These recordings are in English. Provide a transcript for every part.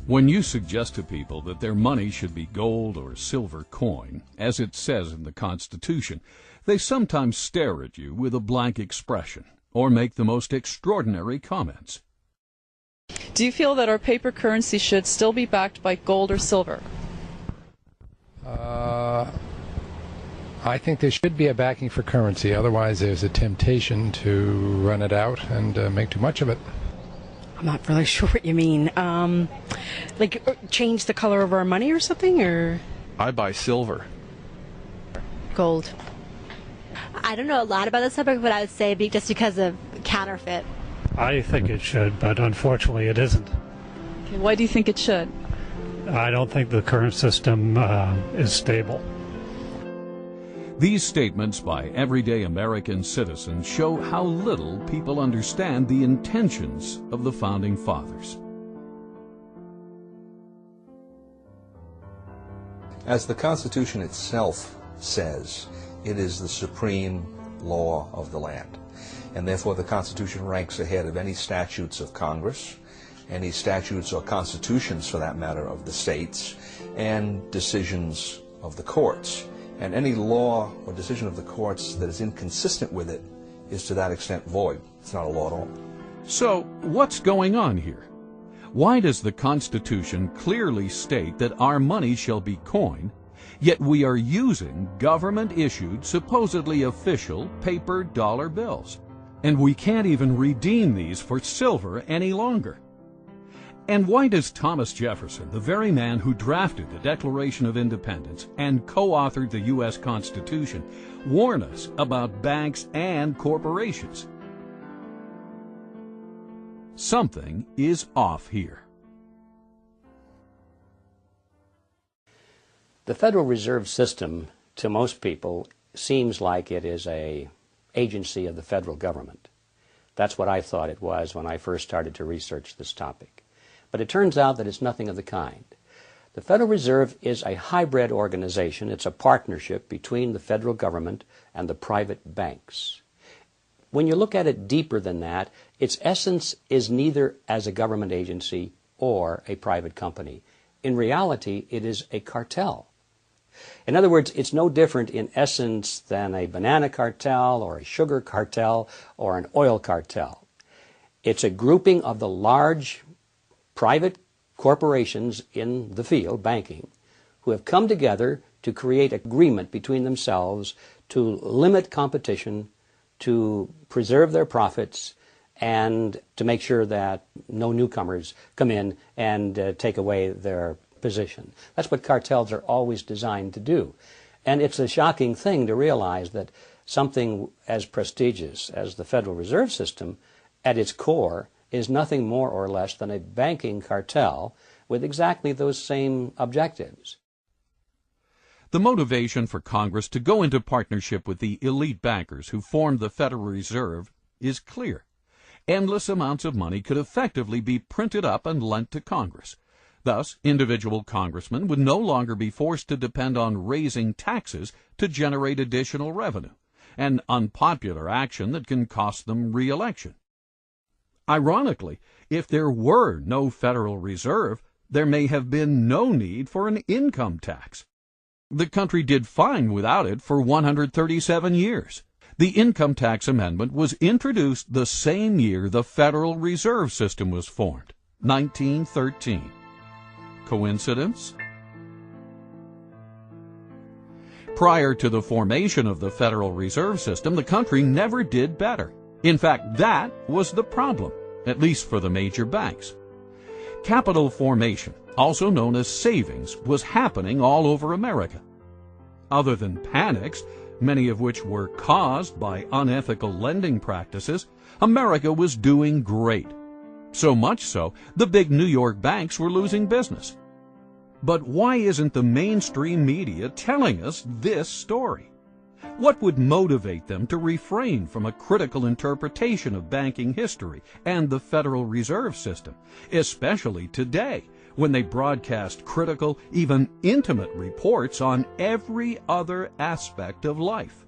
When you suggest to people that their money should be gold or silver coin, as it says in the Constitution, they sometimes stare at you with a blank expression or make the most extraordinary comments. Do you feel that our paper currency should still be backed by gold or silver? I think there should be a backing for currency. Otherwise, there's a temptation to run it out and make too much of it. I'm not really sure what you mean. Like change the color of our money or something, or? I buy silver. Gold. I don't know a lot about this subject, but I would say just because of counterfeit. I think it should, but unfortunately it isn't. Okay, why do you think it should? I don't think the current system is stable. These statements by everyday American citizens show how little people understand the intentions of the Founding Fathers. As the Constitution itself says, it is the supreme law of the land. And therefore the Constitution ranks ahead of any statutes of Congress, any statutes or constitutions, for that matter, of the states, and decisions of the courts. And any law or decision of the courts that is inconsistent with it is to that extent void. It's not a law at all. So, what's going on here? Why does the Constitution clearly state that our money shall be coin, yet we are using government-issued, supposedly official, paper dollar bills? And we can't even redeem these for silver any longer. And why does Thomas Jefferson, the very man who drafted the Declaration of Independence and co-authored the U.S. Constitution, warn us about banks and corporations? Something is off here. The Federal Reserve System, to most people, seems like it is an agency of the federal government. That's what I thought it was when I first started to research this topic. But it turns out that it's nothing of the kind. The Federal Reserve is a hybrid organization. It's a partnership between the federal government and the private banks. When you look at it deeper than that, its essence is neither as a government agency or a private company. In reality, it is a cartel. In other words, it's no different in essence than a banana cartel or a sugar cartel or an oil cartel. It's a grouping of the large private corporations in the field, banking, who have come together to create agreement between themselves to limit competition, to preserve their profits, and to make sure that no newcomers come in and take away their position. That's what cartels are always designed to do. And it's a shocking thing to realize that something as prestigious as the Federal Reserve System, at its core, is nothing more or less than a banking cartel with exactly those same objectives. The motivation for Congress to go into partnership with the elite bankers who formed the Federal Reserve is clear. Endless amounts of money could effectively be printed up and lent to Congress. Thus, individual congressmen would no longer be forced to depend on raising taxes to generate additional revenue, an unpopular action that can cost them re-election. Ironically, if there were no Federal Reserve, there may have been no need for an income tax. The country did fine without it for 137 years. The income tax amendment was introduced the same year the Federal Reserve System was formed, 1913. Coincidence? Prior to the formation of the Federal Reserve System, the country never did better. In fact, that was the problem, at least for the major banks. Capital formation, also known as savings, was happening all over America. Other than panics, many of which were caused by unethical lending practices, America was doing great. So much so, the big New York banks were losing business. But why isn't the mainstream media telling us this story? What would motivate them to refrain from a critical interpretation of banking history and the Federal Reserve System, especially today, when they broadcast critical, even intimate reports on every other aspect of life?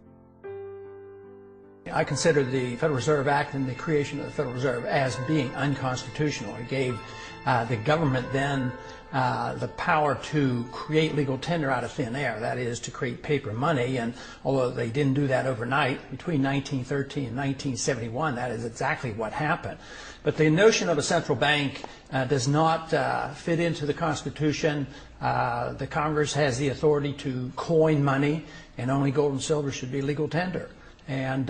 I consider the Federal Reserve Act and the creation of the Federal Reserve as being unconstitutional. It gave the government then the power to create legal tender out of thin air, that is, to create paper money. And although they didn't do that overnight, between 1913 and 1971, that is exactly what happened. But the notion of a central bank does not fit into the Constitution. The Congress has the authority to coin money, and only gold and silver should be legal tender. And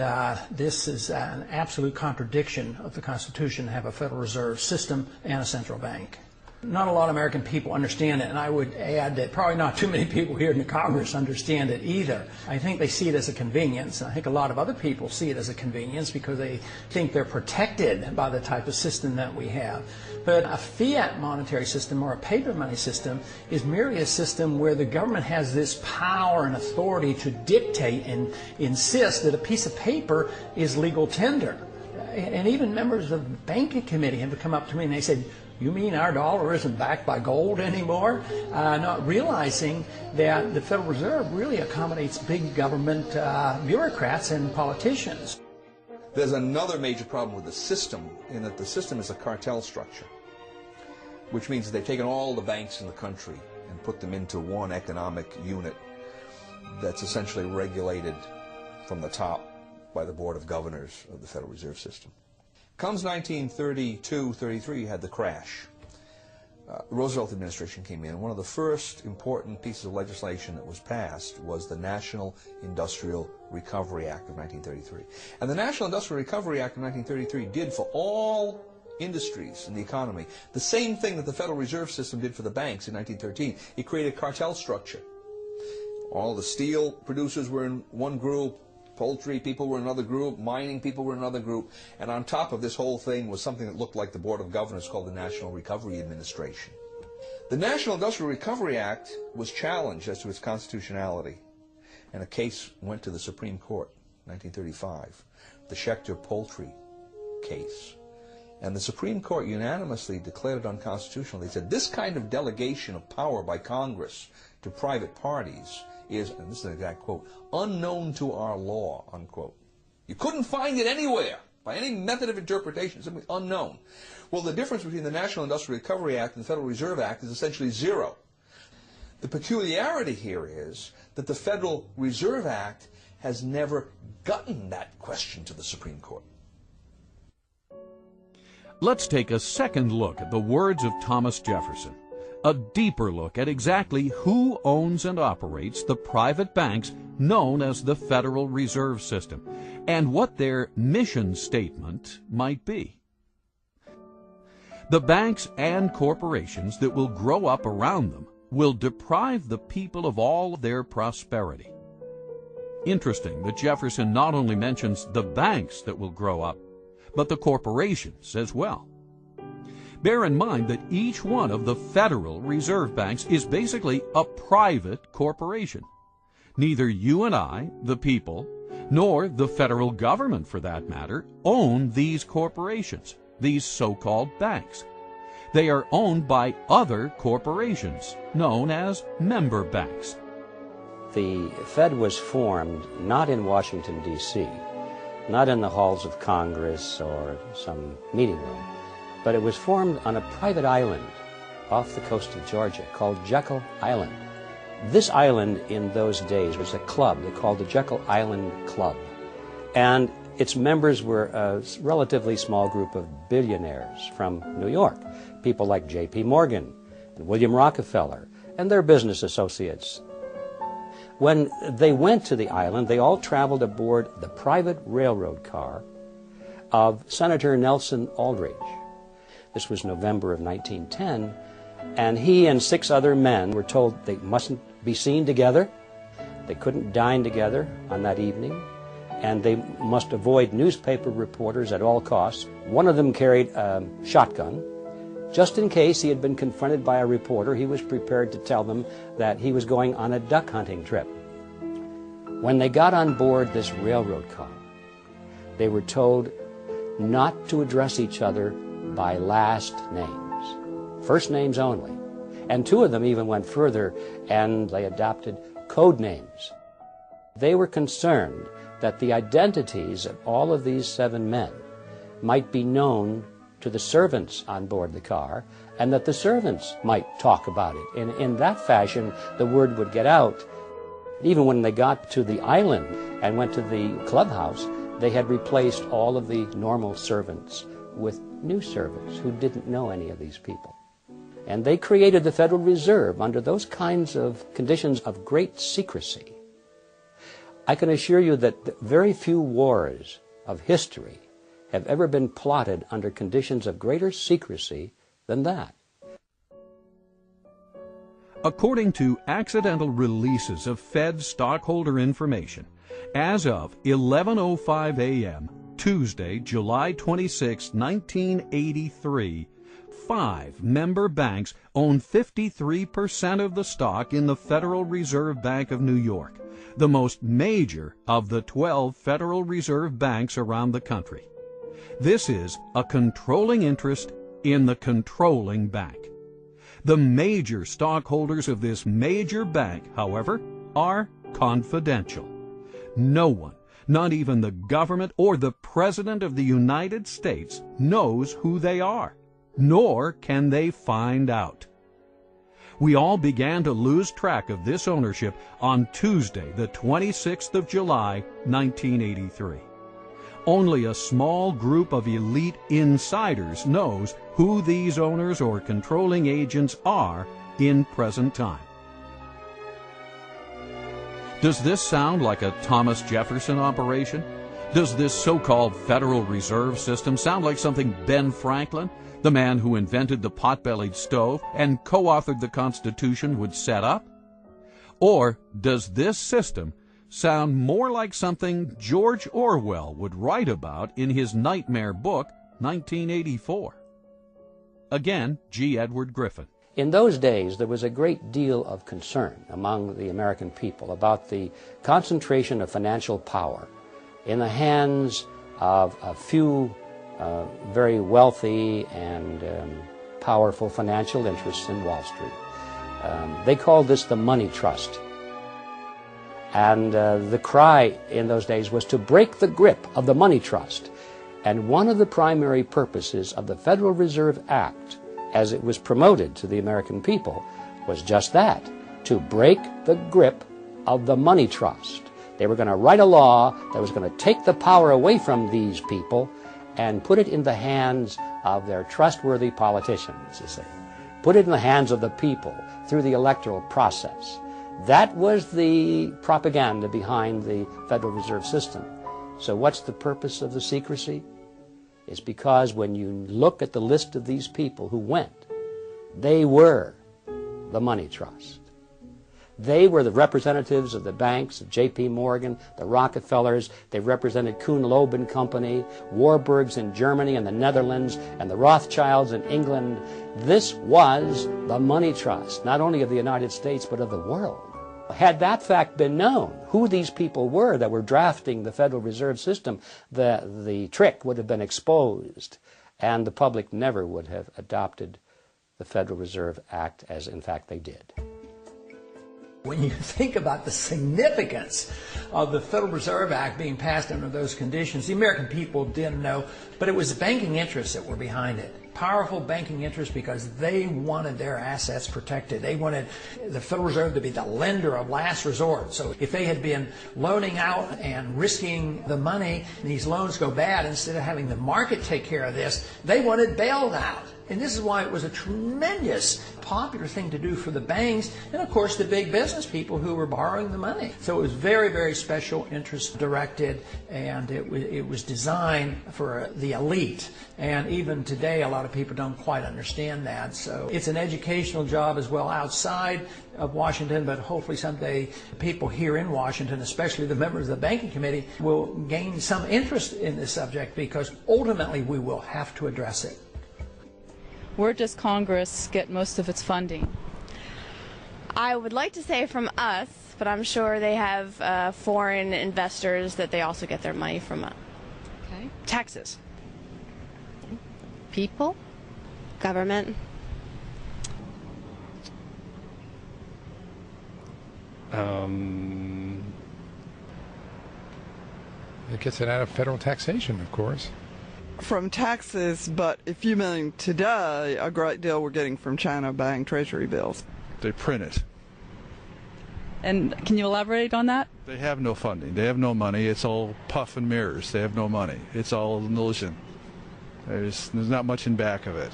this is an absolute contradiction of the Constitution to have a Federal Reserve System and a central bank. Not a lot of American people understand it, and I would add that probably not too many people here in the Congress understand it either. I think they see it as a convenience, and I think a lot of other people see it as a convenience because they think they're protected by the type of system that we have. But a fiat monetary system or a paper money system is merely a system where the government has this power and authority to dictate and insist that a piece of paper is legal tender. And even members of the banking committee have come up to me and they said, "You mean our dollar isn't backed by gold anymore?" Not realizing that the Federal Reserve really accommodates big government bureaucrats and politicians. There's another major problem with the system in that the system is a cartel structure, which means that they've taken all the banks in the country and put them into one economic unit that's essentially regulated from the top by the Board of Governors of the Federal Reserve System. Comes 1932-33, you had the crash. The Roosevelt administration came in, and one of the first important pieces of legislation that was passed was the National Industrial Recovery Act of 1933. And the National Industrial Recovery Act of 1933 did for all industries in the economy the same thing that the Federal Reserve System did for the banks in 1913. It created a cartel structure. All the steel producers were in one group, poultry people were in another group, mining people were in another group, and on top of this whole thing was something that looked like the Board of Governors called the National Recovery Administration. The National Industrial Recovery Act was challenged as to its constitutionality, and a case went to the Supreme Court in 1935, the Schechter poultry case. And the Supreme Court unanimously declared it unconstitutional. They said this kind of delegation of power by Congress to private parties is, and this is an exact quote, unknown to our law, unquote. You couldn't find it anywhere by any method of interpretation, simply unknown. Well, the difference between the National Industrial Recovery Act and the Federal Reserve Act is essentially zero. The peculiarity here is that the Federal Reserve Act has never gotten that question to the Supreme Court. Let's take a second look at the words of Thomas Jefferson. A deeper look at exactly who owns and operates the private banks known as the Federal Reserve System, and what their mission statement might be. The banks and corporations that will grow up around them will deprive the people of all their prosperity. Interesting that Jefferson not only mentions the banks that will grow up, but the corporations as well. Bear in mind that each one of the Federal Reserve Banks is basically a private corporation. Neither you and I, the people, nor the federal government for that matter, own these corporations, these so-called banks. They are owned by other corporations, known as member banks. The Fed was formed not in Washington, D.C., not in the halls of Congress or some meeting room, but it was formed on a private island off the coast of Georgia called Jekyll Island. This island in those days was a club they called the Jekyll Island Club, and its members were a relatively small group of billionaires from New York, people like J.P. Morgan and William Rockefeller and their business associates. When they went to the island, they all traveled aboard the private railroad car of Senator Nelson Aldrich. This was November of 1910, and he and 6 other men were told they mustn't be seen together, they couldn't dine together on that evening, and they must avoid newspaper reporters at all costs. One of them carried a shotgun. Just in case he had been confronted by a reporter, he was prepared to tell them that he was going on a duck hunting trip. When they got on board this railroad car, they were told not to address each other by last names, first names only. And 2 of them even went further, and they adopted code names. They were concerned that the identities of all of these 7 men might be known to the servants on board the car, and that the servants might talk about it. In that fashion, the word would get out. Even when they got to the island and went to the clubhouse, they had replaced all of the normal servants with new servants who didn't know any of these people. And they created the Federal Reserve under those kinds of conditions of great secrecy. I can assure you that very few wars of history have ever been plotted under conditions of greater secrecy than that. According to accidental releases of Fed stockholder information, as of 11:05 a.m., Tuesday, July 26, 1983, 5 member banks own 53% of the stock in the Federal Reserve Bank of New York, the most major of the 12 Federal Reserve banks around the country. This is a controlling interest in the controlling bank. The major stockholders of this major bank, however, are confidential. No one, not even the government or the President of the United States, knows who they are, nor can they find out. We all began to lose track of this ownership on Tuesday, the 26th of July, 1983. Only a small group of elite insiders knows who these owners or controlling agents are in present time. Does this sound like a Thomas Jefferson operation? Does this so-called Federal Reserve System sound like something Ben Franklin, the man who invented the pot-bellied stove and co-authored the Constitution, would set up? Or does this system sound more like something George Orwell would write about in his nightmare book, 1984? Again, G. Edward Griffin. In those days, there was a great deal of concern among the American people about the concentration of financial power in the hands of a few very wealthy and powerful financial interests in Wall Street. They called this the money trust. And the cry in those days was to break the grip of the money trust. And one of the primary purposes of the Federal Reserve Act, as it was promoted to the American people, was just that, to break the grip of the money trust. They were going to write a law that was going to take the power away from these people and put it in the hands of their trustworthy politicians, you see. Put it in the hands of the people through the electoral process. That was the propaganda behind the Federal Reserve System. So what's the purpose of the secrecy? It's because when you look at the list of these people who went, they were the money trust. They were the representatives of the banks, of J.P. Morgan, the Rockefellers. They represented Kuhn Loeb and Company, Warburgs in Germany and the Netherlands, and the Rothschilds in England. This was the money trust, not only of the United States, but of the world. Had that fact been known, who these people were that were drafting the Federal Reserve System, the trick would have been exposed, and the public never would have adopted the Federal Reserve Act as, in fact, they did. When you think about the significance of the Federal Reserve Act being passed under those conditions, the American people didn't know, but it was the banking interests that were behind it. Powerful banking interests, because they wanted their assets protected. They wanted the Federal Reserve to be the lender of last resort. So if they had been loaning out and risking the money, and these loans go bad, instead of having the market take care of this, they wanted bailed out. And this is why it was a tremendous popular thing to do for the banks and, of course, the big business people who were borrowing the money. So it was very, very special interest directed, and it was designed for the elite. And even today, a lot of people don't quite understand that. So it's an educational job as well outside of Washington, but hopefully someday people here in Washington, especially the members of the Banking Committee, will gain some interest in this subject, because ultimately we will have to address it. Where does Congress get most of its funding? I would like to say from us, but I'm sure they have foreign investors that they also get their money from. Okay. Taxes. People? Government? It gets it out of federal taxation, of course. From taxes, but if you mean today, a great deal we're getting from China buying treasury bills. They print it. And can you elaborate on that? They have no funding. They have no money. It's all puff and mirrors. They have no money. It's all an illusion. There's not much in back of it.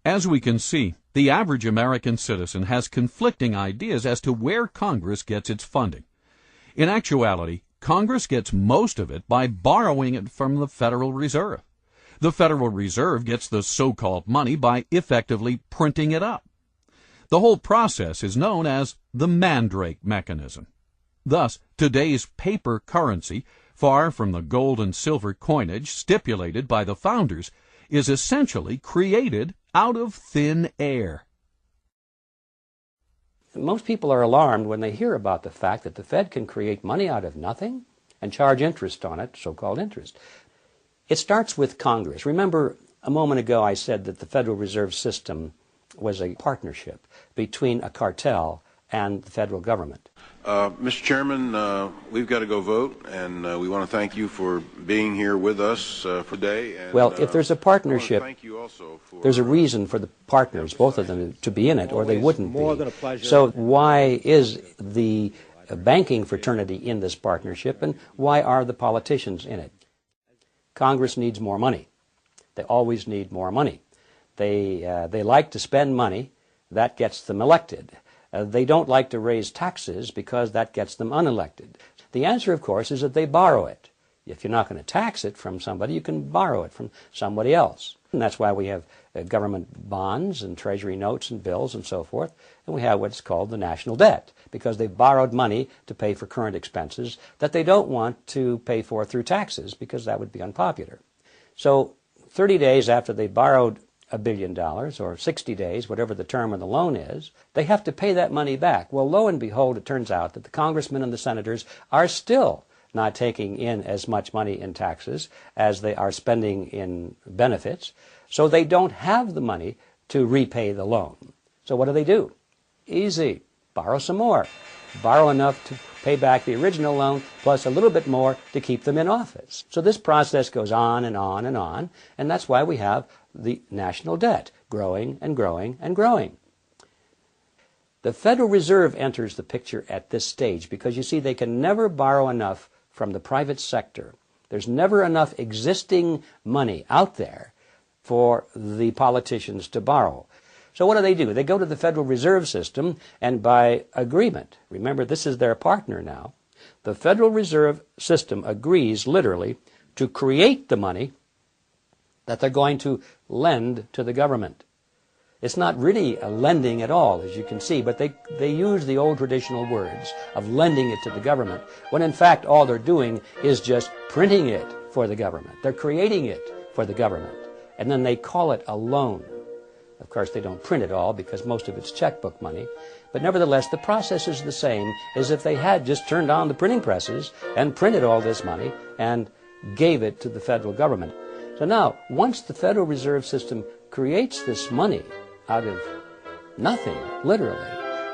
As we can see, the average American citizen has conflicting ideas as to where Congress gets its funding. In actuality, Congress gets most of it by borrowing it from the Federal Reserve. The Federal Reserve gets the so-called money by effectively printing it up. The whole process is known as the Mandrake mechanism. Thus, today's paper currency, far from the gold and silver coinage stipulated by the founders, is essentially created out of thin air. Most people are alarmed when they hear about the fact that the Fed can create money out of nothing and charge interest on it, so-called interest. It starts with Congress. Remember, a moment ago I said that the Federal Reserve System was a partnership between a cartel and the federal government. Mr. Chairman, we've got to go vote, and we want to thank you for being here with us for today. And, well, if there's a partnership, there's a reason for the partners, both of them, to be in it, or they wouldn't be. So why is the banking fraternity in this partnership, and why are the politicians in it? Congress needs more money. They always need more money. They like to spend money. That gets them elected. They don't like to raise taxes because that gets them unelected. The answer, of course, is that they borrow it. If you're not going to tax it from somebody, you can borrow it from somebody else. And that's why we have government bonds and treasury notes and bills and so forth. And we have what's called the national debt, because they've borrowed money to pay for current expenses that they don't want to pay for through taxes, because that would be unpopular. So 30 days after they borrowed $1 billion, or 60 days, whatever the term of the loan is, they have to pay that money back. Well, lo and behold, it turns out that the congressmen and the senators are still not taking in as much money in taxes as they are spending in benefits, so they don't have the money to repay the loan. So what do? Easy. Borrow some more. Borrow enough to pay back the original loan, plus a little bit more to keep them in office. So this process goes on and on and on, and that's why we have the national debt growing and growing and growing. The Federal Reserve enters the picture at this stage because, you see, they can never borrow enough from the private sector. There's never enough existing money out there for the politicians to borrow. So what do? They go to the Federal Reserve System, and by agreement, remember this is their partner now, the Federal Reserve System agrees literally to create the money that they're going to lend to the government. It's not really a lending at all, as you can see, but they use the old traditional words of lending it to the government, when in fact all they're doing is just printing it for the government. They're creating it for the government, and then they call it a loan. Of course, they don't print it all because most of it's checkbook money, but nevertheless the process is the same as if they had just turned on the printing presses and printed all this money and gave it to the federal government. So now, once the Federal Reserve System creates this money out of nothing, literally,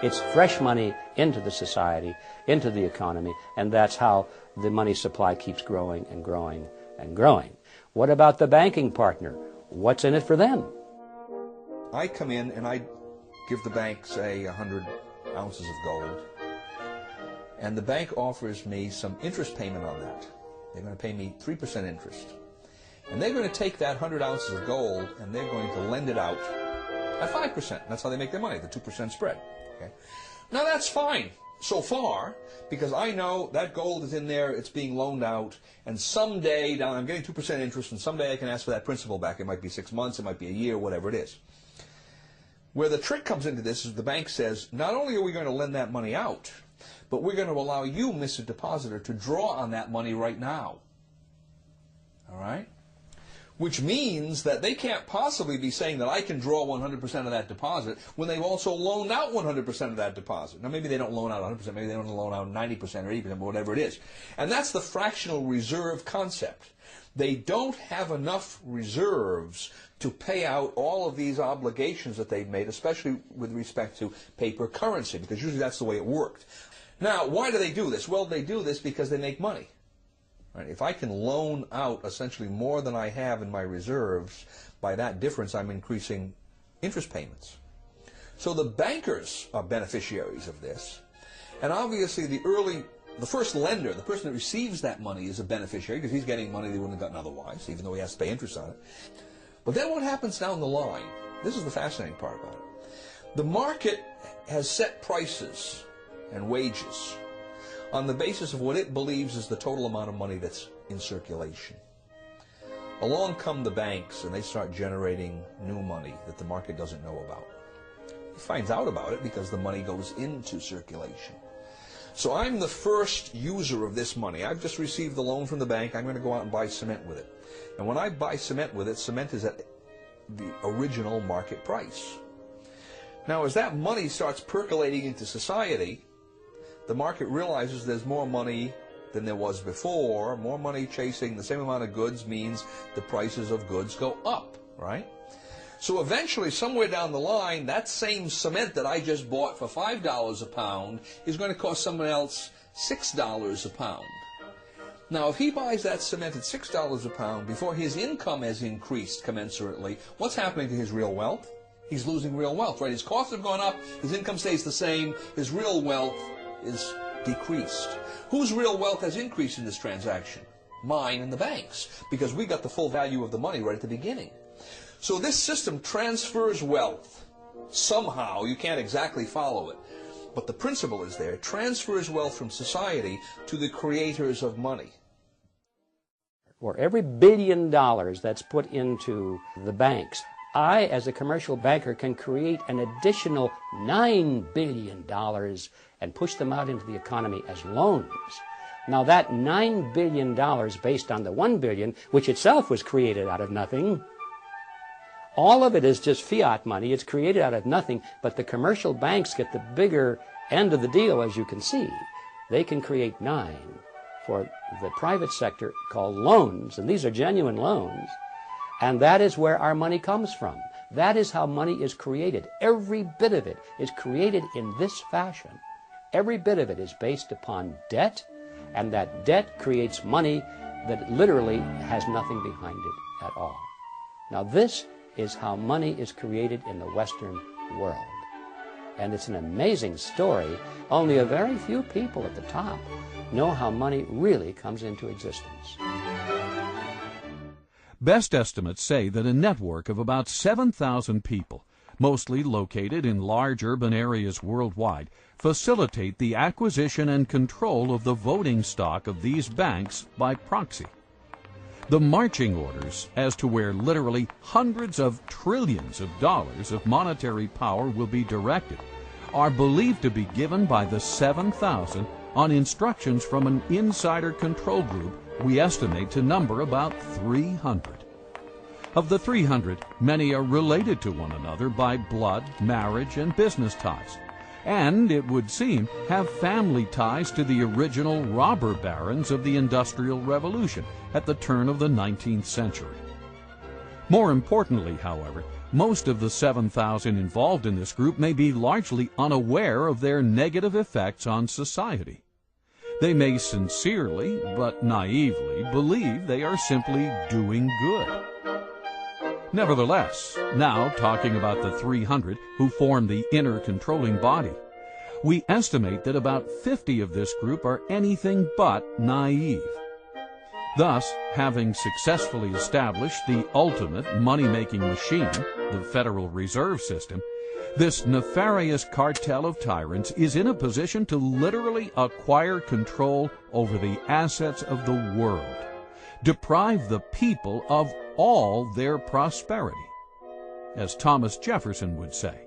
it's fresh money into the society, into the economy, and that's how the money supply keeps growing and growing and growing. What about the banking partner? What's in it for them? I come in and I give the bank, say, 100 ounces of gold, and the bank offers me some interest payment on that. They're going to pay me 3% interest. And they're going to take that 100 ounces of gold and they're going to lend it out at 5%. That's how they make their money, the 2% spread. Okay? Now that's fine so far, because I know that gold is in there, it's being loaned out, and someday, now I'm getting 2% interest, and someday I can ask for that principal back. It might be 6 months, it might be a year, whatever it is. Where the trick comes into this is the bank says, not only are we going to lend that money out, but we're going to allow you, Mr. Depositor, to draw on that money right now. All right? Which means that they can't possibly be saying that I can draw 100% of that deposit when they've also loaned out 100% of that deposit. Now, maybe they don't loan out 100%, maybe they don't loan out 90% or 80%, but whatever it is. And that's the fractional reserve concept. They don't have enough reserves to pay out all of these obligations that they've made, especially with respect to paper currency, because usually that's the way it worked. Now, why do they do this? Well, they do this because they make money. Right? If I can loan out essentially more than I have in my reserves, by that difference I'm increasing interest payments. So the bankers are beneficiaries of this, and obviously the first lender, the person that receives that money, is a beneficiary because he's getting money they wouldn't have gotten otherwise, even though he has to pay interest on it. But then what happens down the line? This is the fascinating part about it. The market has set prices and wages on the basis of what it believes is the total amount of money that's in circulation. Along come the banks and they start generating new money that the market doesn't know about. He finds out about it because the money goes into circulation. So I'm the first user of this money. I've just received the loan from the bank. I'm going to go out and buy cement with it. And when I buy cement with it, cement is at the original market price. Now, as that money starts percolating into society, the market realizes there's more money than there was before. More money chasing the same amount of goods means the prices of goods go up, right? So eventually, somewhere down the line, that same cement that I just bought for $5 a pound is going to cost someone else $6 a pound. Now, if he buys that cement at $6 a pound before his income has increased commensurately, what's happening to his real wealth? He's losing real wealth, right? His costs have gone up, his income stays the same, his real wealth is decreased. Whose real wealth has increased in this transaction? Mine and the bank's, because we got the full value of the money right at the beginning. So this system transfers wealth. Somehow, you can't exactly follow it, but the principle is there. It transfers wealth from society to the creators of money. For every $1 billion that's put into the banks, I, as a commercial banker, can create an additional $9 billion and push them out into the economy as loans. Now that $9 billion based on the $1 billion, which itself was created out of nothing, all of it is just fiat money. It's created out of nothing, but the commercial banks get the bigger end of the deal, as you can see. They can create 9 for the private sector called loans, and these are genuine loans. And that is where our money comes from. That is how money is created. Every bit of it is created in this fashion. Every bit of it is based upon debt, and that debt creates money that literally has nothing behind it at all. Now this is how money is created in the Western world. And it's an amazing story. Only a very few people at the top know how money really comes into existence. Best estimates say that a network of about 7,000 people, mostly located in large urban areas worldwide, facilitate the acquisition and control of the voting stock of these banks by proxy. The marching orders as to where literally hundreds of trillions of dollars of monetary power will be directed are believed to be given by the 7,000 on instructions from an insider control group we estimate to number about 300. Of the 300, many are related to one another by blood, marriage, and business ties, and, it would seem, have family ties to the original robber barons of the Industrial Revolution at the turn of the 19th century. More importantly, however, most of the 7,000 involved in this group may be largely unaware of their negative effects on society. They may sincerely, but naively, believe they are simply doing good. Nevertheless, now talking about the 300 who form the inner controlling body, we estimate that about 50 of this group are anything but naive. Thus, having successfully established the ultimate money-making machine, the Federal Reserve System, this nefarious cartel of tyrants is in a position to literally acquire control over the assets of the world, deprive the people of all their prosperity, as Thomas Jefferson would say.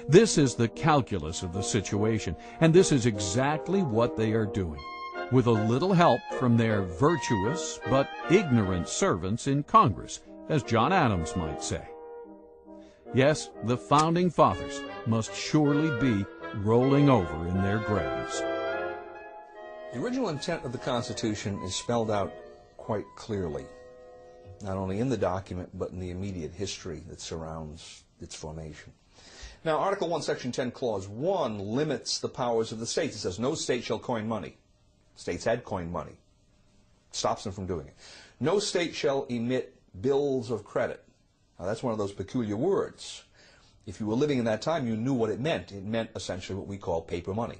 This is the calculus of the situation, and this is exactly what they are doing, with a little help from their virtuous but ignorant servants in Congress, as John Adams might say. Yes, the Founding Fathers must surely be rolling over in their graves. The original intent of the Constitution is spelled out quite clearly, not only in the document, but in the immediate history that surrounds its formation. Now, Article 1, Section 10, Clause 1 limits the powers of the states. It says, no state shall coin money. States had coined money. stops them from doing it. No state shall emit bills of credit. Now that's one of those peculiar words. If you were living in that time, you knew what it meant. It meant essentially what we call paper money.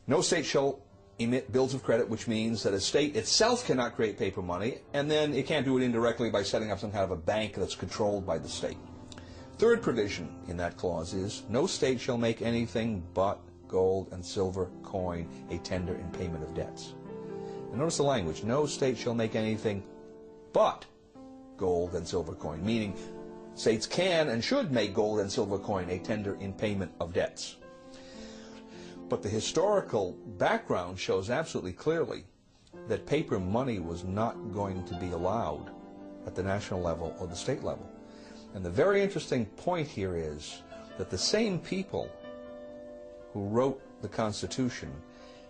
No state shall emit bills of credit, which means that a state itself cannot create paper money, and then it can't do it indirectly by setting up some kind of a bank that's controlled by the state. Third provision in that clause is, no state shall make anything but gold and silver coin a tender in payment of debts. And notice the language, no state shall make anything but gold and silver coin, meaning states can and should make gold and silver coin a tender in payment of debts. But the historical background shows absolutely clearly that paper money was not going to be allowed at the national level or the state level. And the very interesting point here is that the same people who wrote the Constitution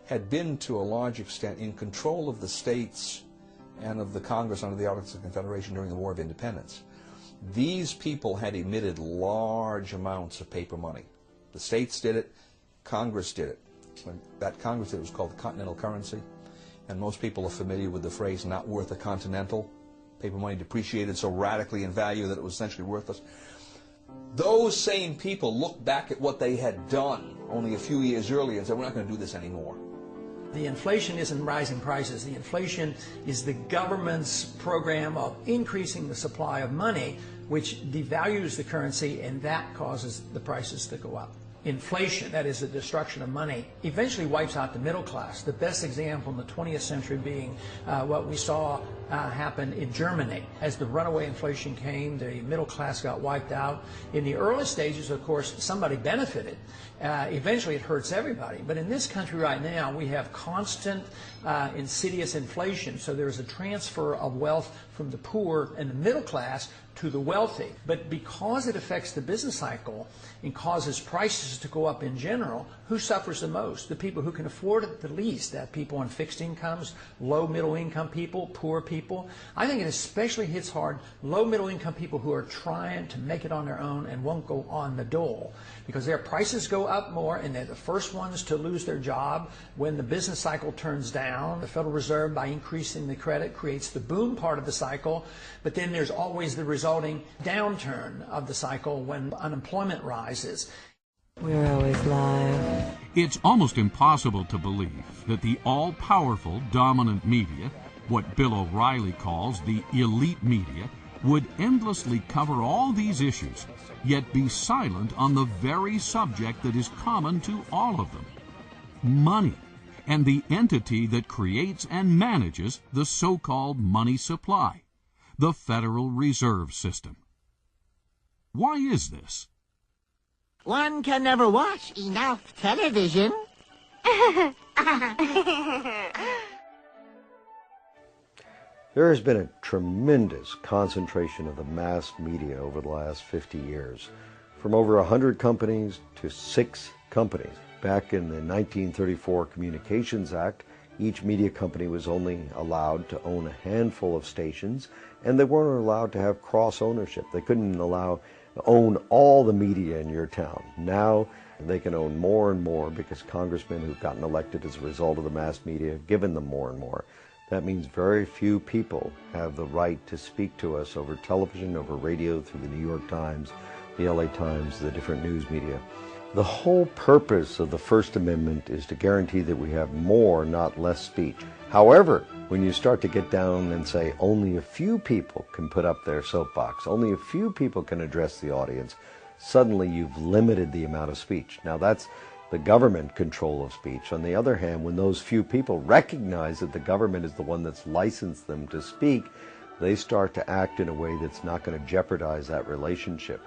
had been to a large extent in control of the states and of the Congress under the Articles of Confederation during the War of Independence. These people had emitted large amounts of paper money. The states did it, Congress did it. When that Congress did it, it was called the continental currency, and most people are familiar with the phrase not worth a continental. Paper money depreciated so radically in value that it was essentially worthless. Those same people looked back at what they had done only a few years earlier and said, we're not going to do this anymore. The inflation isn't rising prices. The inflation is the government's program of increasing the supply of money, which devalues the currency, and that causes the prices to go up. Inflation, that is the destruction of money, eventually wipes out the middle class. The best example in the 20th century being what we saw happen in Germany. As the runaway inflation came, the middle class got wiped out. In the early stages, of course, somebody benefited. Eventually it hurts everybody. But in this country right now, we have constant insidious inflation. So there's a transfer of wealth from the poor and the middle class to the wealthy. But because it affects the business cycle and causes prices to go up in general, who suffers the most? The people who can afford it the least. That people on fixed incomes, low middle income people, poor people. I think it especially hits hard low middle income people who are trying to make it on their own and won't go on the dole, because their prices go up more and they're the first ones to lose their job when the business cycle turns down. The Federal Reserve, by increasing the credit, creates the boom part of the cycle, but then there's always the resulting downturn of the cycle when unemployment rises. We're always live. It's almost impossible to believe that the all-powerful dominant media, what Bill O'Reilly calls the elite media, would endlessly cover all these issues, yet be silent on the very subject that is common to all of them: money, and the entity that creates and manages the so-called money supply, the Federal Reserve System. Why is this? One can never watch enough television. There has been a tremendous concentration of the mass media over the last 50 years, from over 100 companies to 6 companies. Back in the 1934 Communications Act, each media company was only allowed to own a handful of stations, and they weren't allowed to have cross-ownership. They couldn't own all the media in your town. Now they can own more and more because congressmen who've gotten elected as a result of the mass media have given them more and more. That means very few people have the right to speak to us over television, over radio, through the New York Times, the LA Times, the different news media. The whole purpose of the First Amendment is to guarantee that we have more, not less speech. However, when you start to get down and say only a few people can put up their soapbox, only a few people can address the audience, suddenly you've limited the amount of speech. Now that's the government control of speech. On the other hand, when those few people recognize that the government is the one that's licensed them to speak, they start to act in a way that's not going to jeopardize that relationship.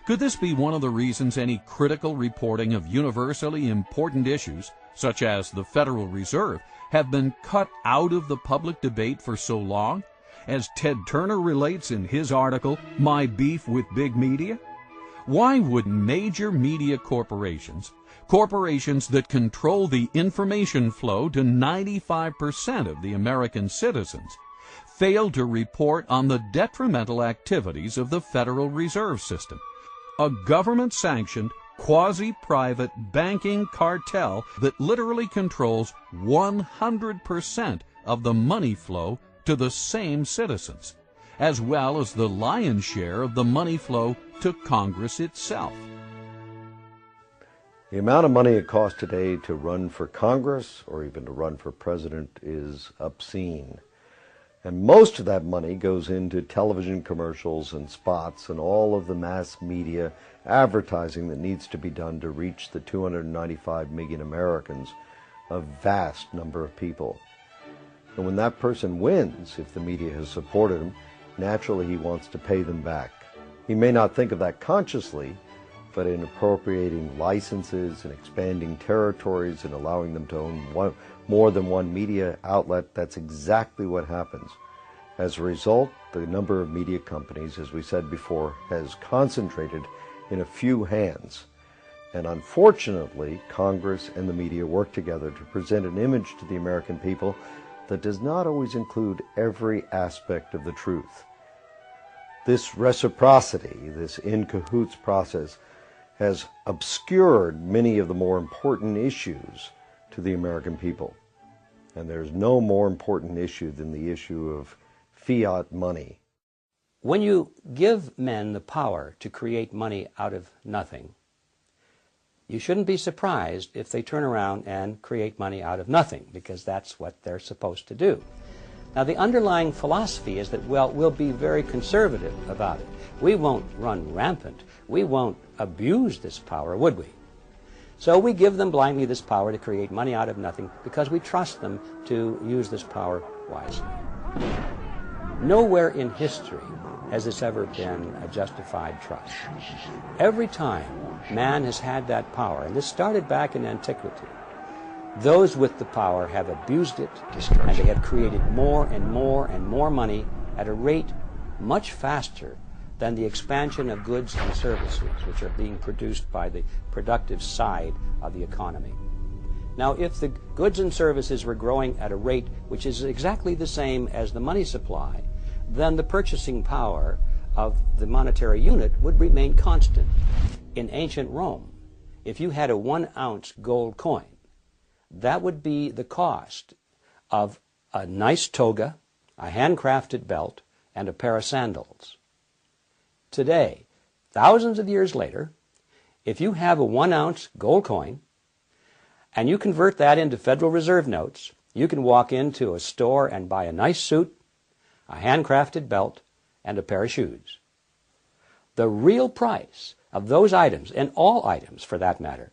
Could this be one of the reasons any critical reporting of universally important issues, such as the Federal Reserve, have been cut out of the public debate for so long? As Ted Turner relates in his article, My Beef with Big Media? Why would major media corporations that control the information flow to 95% of the American citizens, fail to report on the detrimental activities of the Federal Reserve System, a government-sanctioned, quasi-private banking cartel that literally controls 100% of the money flow to the same citizens, as well as the lion's share of the money flow to Congress itself. The amount of money it costs today to run for Congress or even to run for president is obscene. And most of that money goes into television commercials and spots and all of the mass media advertising that needs to be done to reach the 295 million Americans, a vast number of people. And when that person wins, if the media has supported him, naturally he wants to pay them back. He may not think of that consciously, but in appropriating licenses and expanding territories and allowing them to own more than one media outlet, that's exactly what happens. As a result, the number of media companies, as we said before, has concentrated in a few hands. And unfortunately, Congress and the media work together to present an image to the American people that does not always include every aspect of the truth. This reciprocity, this in cahoots process, has obscured many of the more important issues to the American people. And there's no more important issue than the issue of fiat money. When you give men the power to create money out of nothing, you shouldn't be surprised if they turn around and create money out of nothing, because that's what they're supposed to do. Now, the underlying philosophy is that, well, we'll be very conservative about it. We won't run rampant. We won't abuse this power, would we? So we give them blindly this power to create money out of nothing because we trust them to use this power wisely. Nowhere in history has this ever been a justified trust. Every time man has had that power, and this started back in antiquity, those with the power have abused it, and they have created more and more and more money at a rate much faster than the expansion of goods and services which are being produced by the productive side of the economy. Now, if the goods and services were growing at a rate which is exactly the same as the money supply, then the purchasing power of the monetary unit would remain constant. In ancient Rome, if you had a 1-ounce gold coin, that would be the cost of a nice toga, a handcrafted belt, and a pair of sandals. Today, thousands of years later, if you have a 1-ounce gold coin and you convert that into Federal Reserve notes, you can walk into a store and buy a nice suit, a handcrafted belt, and a pair of shoes. The real price of those items, and all items for that matter,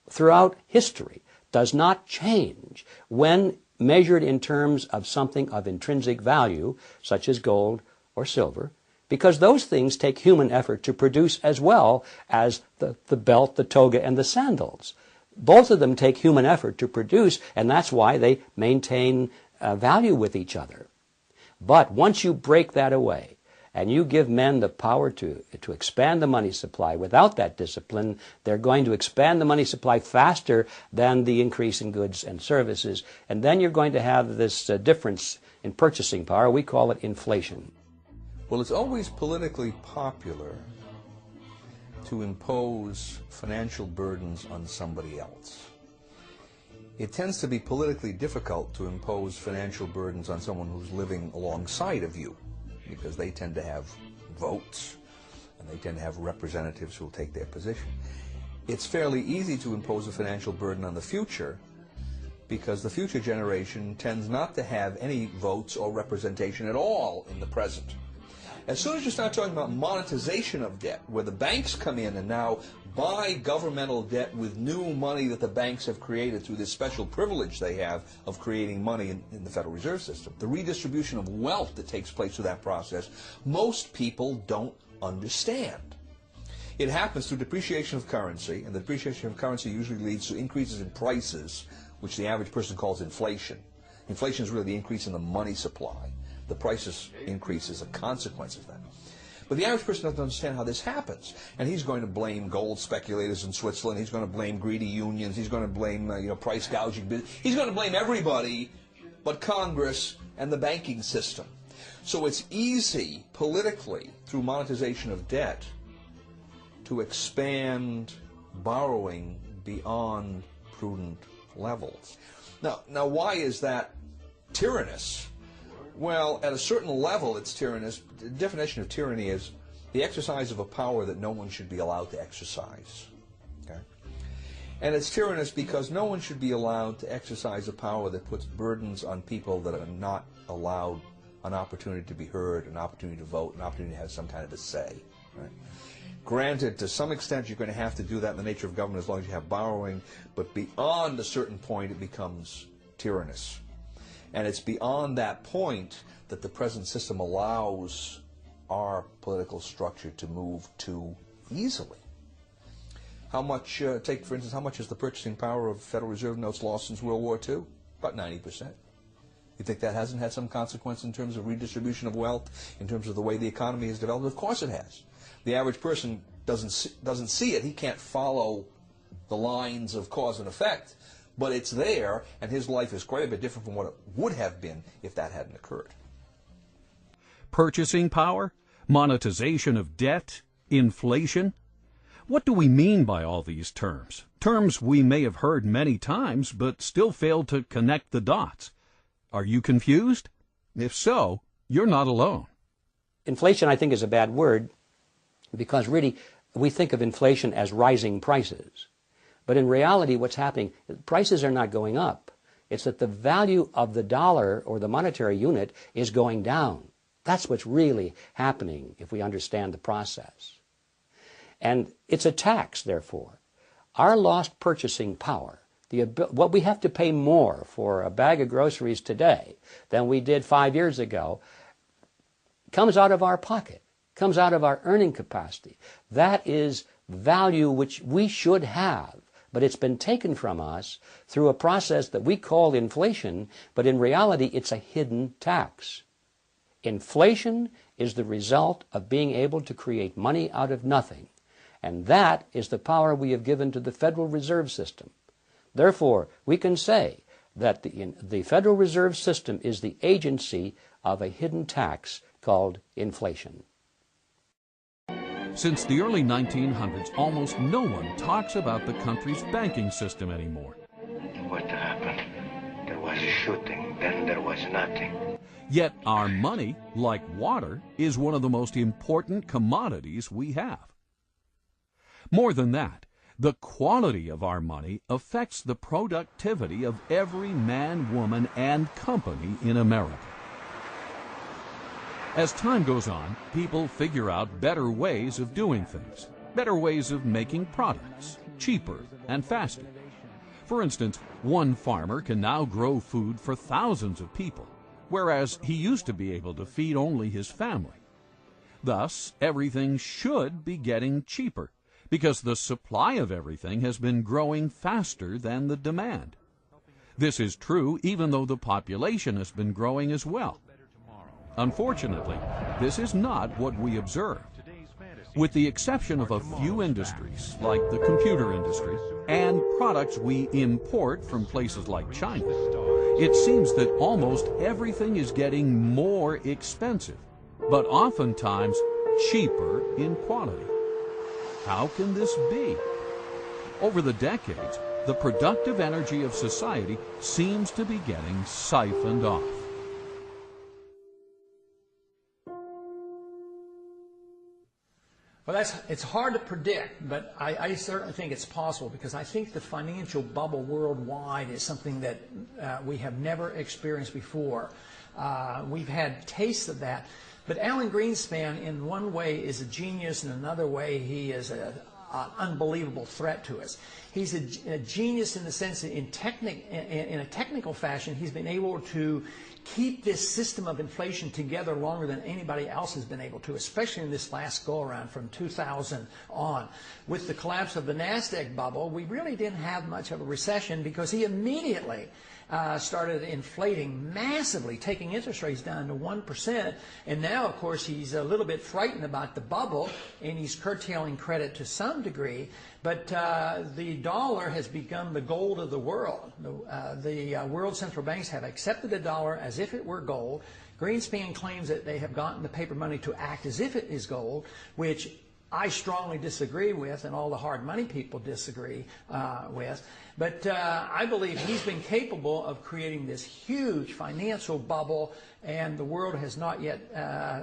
throughout history does not change when measured in terms of something of intrinsic value, such as gold or silver, because those things take human effort to produce as well as the belt, the toga, and the sandals. Both of them take human effort to produce, and that's why they maintain value with each other. But once you break that away, and you give men the power to expand the money supply without that discipline, they're going to expand the money supply faster than the increase in goods and services, and then you're going to have this difference in purchasing power. We call it inflation. Well, it's always politically popular to impose financial burdens on somebody else. It tends to be politically difficult to impose financial burdens on someone who's living alongside of you, because they tend to have votes and they tend to have representatives who will take their position. It's fairly easy to impose a financial burden on the future because the future generation tends not to have any votes or representation at all in the present. As soon as you start talking about monetization of debt, where the banks come in and now buy governmental debt with new money that the banks have created through this special privilege they have of creating money in the Federal Reserve System, the redistribution of wealth that takes place through that process, most people don't understand. It happens through depreciation of currency, and the depreciation of currency usually leads to increases in prices, which the average person calls inflation. Inflation is really the increase in the money supply. The prices increase as a consequence of that. But the average person doesn't understand how this happens. And he's going to blame gold speculators in Switzerland. He's going to blame greedy unions. He's going to blame price gouging business. He's going to blame everybody but Congress and the banking system. So it's easy politically, through monetization of debt, to expand borrowing beyond prudent levels. Now why is that tyrannous. Well, at a certain level it's tyrannous. The definition of tyranny is the exercise of a power that no one should be allowed to exercise. Okay? And it's tyrannous because no one should be allowed to exercise a power that puts burdens on people that are not allowed an opportunity to be heard, an opportunity to vote, an opportunity to have some kind of a say. Right? Granted, to some extent you're going to have to do that in the nature of government as long as you have borrowing, but beyond a certain point it becomes tyrannous. And it's beyond that point that the present system allows our political structure to move too easily. How much, take for instance, how much is the purchasing power of Federal Reserve notes lost since World War II? About 90%. You think that hasn't had some consequence in terms of redistribution of wealth, in terms of the way the economy has developed? Of course it has. The average person doesn't see it. He can't follow the lines of cause and effect, but it's there, and his life is quite a bit different from what it would have been if that hadn't occurred. Purchasing power, monetization of debt, inflation. What do we mean by all these terms? Terms we may have heard many times, but still fail to connect the dots. Are you confused? If so, you're not alone. Inflation, I think, is a bad word because really we think of inflation as rising prices. But in reality, what's happening, prices are not going up. It's that the value of the dollar or the monetary unit is going down. That's what's really happening if we understand the process. And it's a tax, therefore. Our lost purchasing power, what we have to pay more for a bag of groceries today than we did 5 years ago, comes out of our pocket, comes out of our earning capacity. That is value which we should have, but it's been taken from us through a process that we call inflation, but in reality it's a hidden tax. Inflation is the result of being able to create money out of nothing, and that is the power we have given to the Federal Reserve System. Therefore, we can say that the Federal Reserve System is the agency of a hidden tax called inflation. Since the early 1900s, almost no one talks about the country's banking system anymore. What happened? There was a shooting, then there was nothing. Yet our money, like water, is one of the most important commodities we have. More than that, the quality of our money affects the productivity of every man, woman, and company in America. As time goes on, people figure out better ways of doing things, better ways of making products, cheaper and faster. For instance, one farmer can now grow food for thousands of people, whereas he used to be able to feed only his family. Thus, everything should be getting cheaper, because the supply of everything has been growing faster than the demand. This is true even though the population has been growing as well. Unfortunately, this is not what we observed. With the exception of a few industries, like the computer industry, and products we import from places like China, it seems that almost everything is getting more expensive, but oftentimes cheaper in quality. How can this be? Over the decades, the productive energy of society seems to be getting siphoned off. Well, it's hard to predict, but I certainly think it's possible, because I think the financial bubble worldwide is something that we have never experienced before. We've had tastes of that. But Alan Greenspan, in one way, is a genius, in another way, he is an unbelievable threat to us. He's a genius in the sense that in a technical fashion, he's been able to keep this system of inflation together longer than anybody else has been able to, especially in this last go-around from 2000 on. With the collapse of the NASDAQ bubble, we really didn't have much of a recession because he immediately started inflating massively, taking interest rates down to 1%. And now, of course, he's a little bit frightened about the bubble, and he's curtailing credit to some degree. But the dollar has become the gold of the world. The world central banks have accepted the dollar as if it were gold. Greenspan claims that they have gotten the paper money to act as if it is gold, which I strongly disagree with, and all the hard money people disagree with. But I believe he's been capable of creating this huge financial bubble, and the world has not yet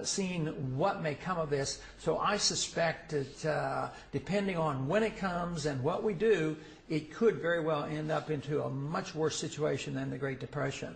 seen what may come of this. So I suspect that depending on when it comes and what we do, it could very well end up into a much worse situation than the Great Depression.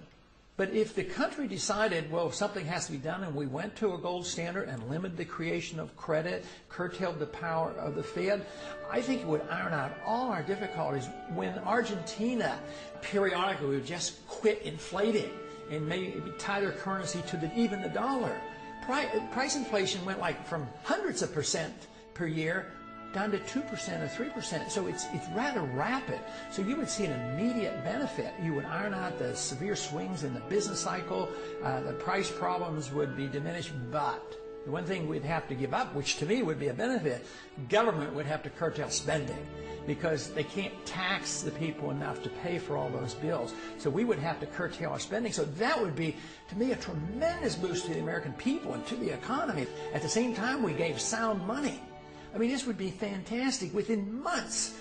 But if the country decided, well, something has to be done, and we went to a gold standard and limited the creation of credit, curtailed the power of the Fed, I think it would iron out all our difficulties. When Argentina periodically would just quit inflating and maybe tie their currency to even the dollar, price inflation went like from hundreds of percent per year down to 2% or 3%. So it's rather rapid. So you would see an immediate benefit. You would iron out the severe swings in the business cycle. The price problems would be diminished. But the one thing we'd have to give up, which to me would be a benefit, government would have to curtail spending, because they can't tax the people enough to pay for all those bills. So we would have to curtail our spending. So that would be, to me, a tremendous boost to the American people and to the economy. At the same time, we gave sound money. I mean, this would be fantastic. Within months,